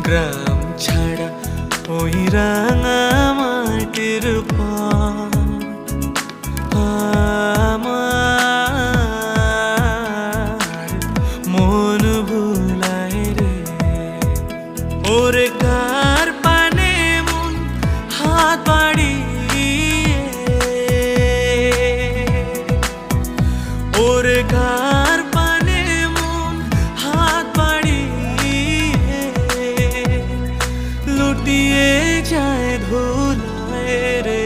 গ্রাম ছাড়া ওই রাঙা মাটির আমার মন ভুলায় রে। ওরে কার পানে মন হাত বাড়িয়ে, ওরে কার পানে মন হাত বাড়িয়ে লুটিয়ে যায় ধুলায় রে।